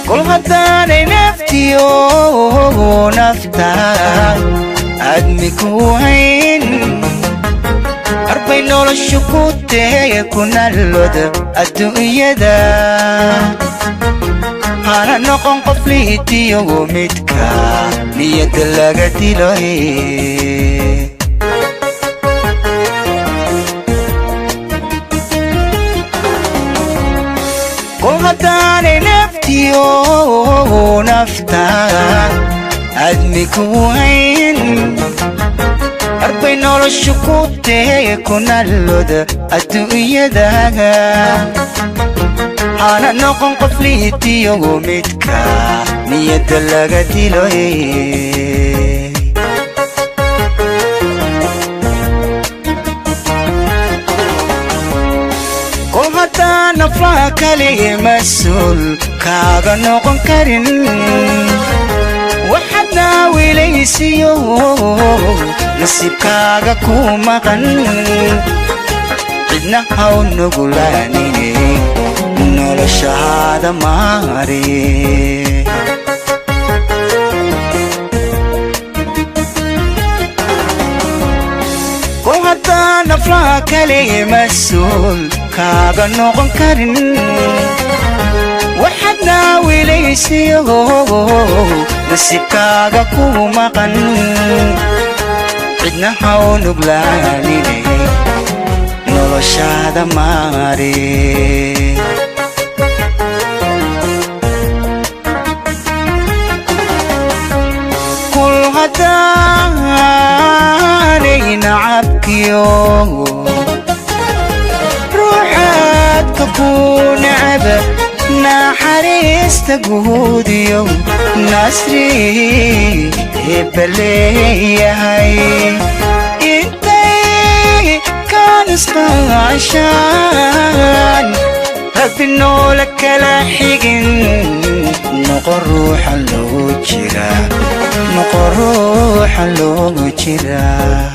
كل غداني نفتي ونفتاي أدمك وين أربعين نول الشكوت يكون اللود الدنيا دا أنا نقوم قفليتي ومتك نية لقتي له كل غداني نفتي ونفتاي أدمك وين أربعين نول الشكوت يكون اللود الدنيا دا أنا نقوم قفليتي يومتك نية لقتي له كل غدا نفراك لي مسؤول كاغا نقوم كارن وحدنا وليسيو نصيب كاغا كومغن عدنا هاو نقولاني نول شهادة ماري كل غدا نفراك لي مسؤول كاغا نقوم كارن وحدنا وليسيو نصيب كاغا كومغن عدنا هاو نقولاني نول شهادة ماري كل غداني نعبكيو روحك كون عبا نحريس تقوديو ناسري بلي هاي انتي كان اسقى عشان ربي نولك لحقن نقر روح اللوجرا نقر روح اللوجرا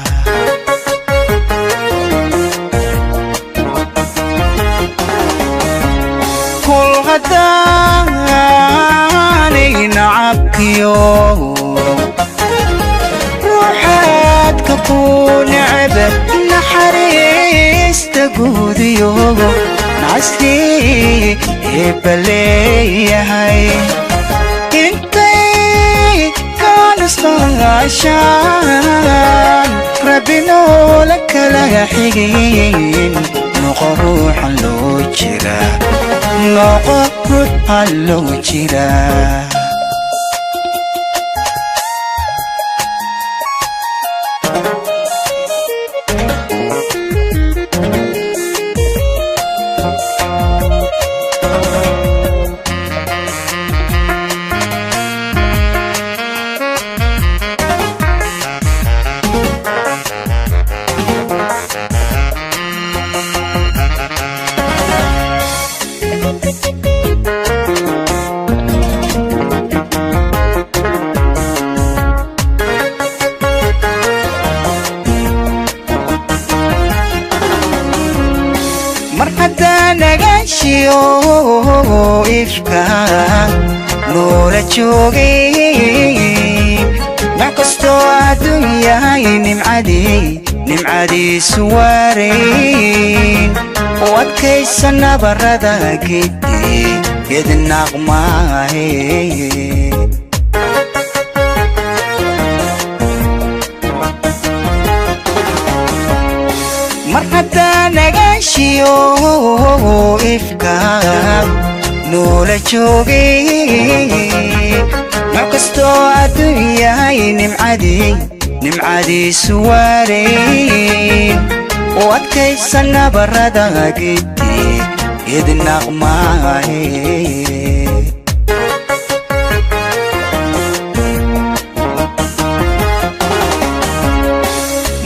كل غداني نعبكيو روحك كون عبا نحريس تقوديو نعسلي بلي هاي انتي كان اسمع عشان ربي نولك لحقين نقروح اللوجرا نقروح اللوجرا مرحبا نغاشيو إفكا نولا جوغي نعكستو الدنيا نمعدي سوارين وكيسنا بردا كدي يد النغمة مرحبا نغاشيو إفكا نولا جوغي نعكستو الدنيا نمعدي سوارين u adkaysana baradaagiti idnaqmaahe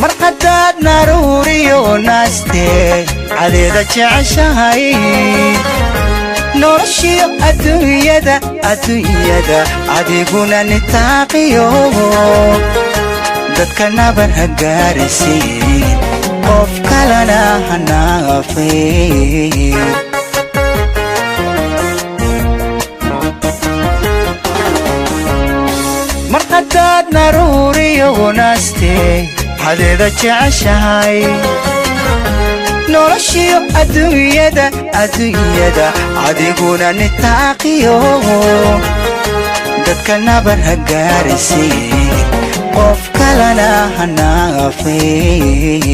marqadaad naruuriyo naaste cadeeda jeceshahay noloshiyo adduunyada adiguna nitaaqiyo dadka nabar ha gaarisiin qof kalena ha naafay marqadaad naruuriyo naaste cadeeda jeceshahay noloshiyo adduunyada adiguna nitaaqiyo dadka nabar ha gaarisiin qof kalena ha naafay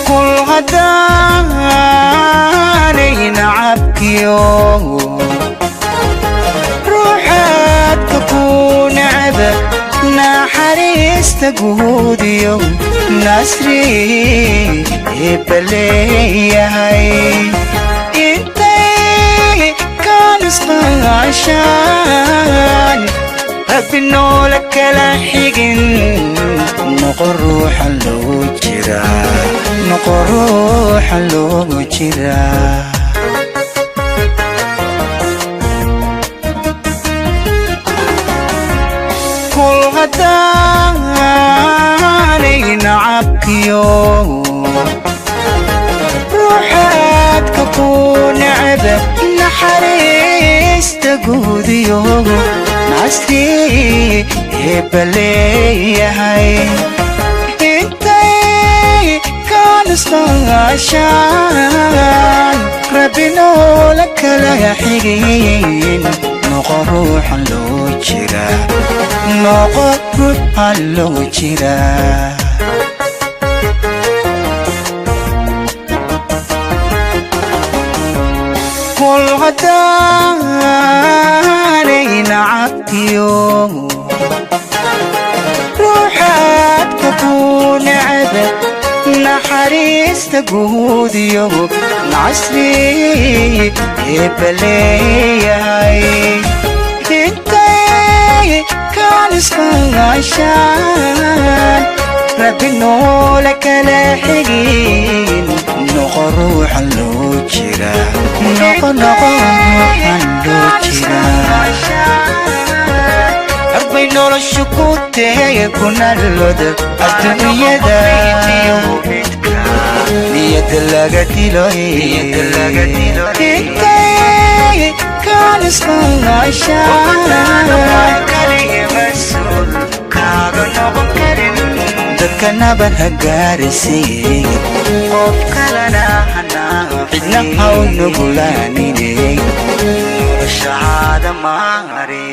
kul haddaanay nacabkiyo ruuxaadka ku nacba naxariista guudiyo nasri baleeyahay intay kaan isqaashaan rabbi noola kala xigin noqo ruuxa loo jiraa kul haddaanay nacabkiyo ruuxaadka ku nacba naxariista guudiyo nasri baleeyahay intay kaan isqaashaan rabbi noola kala xigin noqo ruuxa loo jiraa kul haddaanay nacabkiyo ruuxaadka ku nacba naxariista guudiyo nasri baleeyahay intay kaan isqaashaan rabbi noola kala xigin noqo ruuxa loo jiraa arbay noloshu ku tahay kunaloda adduunyada niyada laga dilo intay kaan isqaashaan dadka nabar ha gaarisiin qof kalena ha naafay cidna ha u nugulaanine nolosha caada maare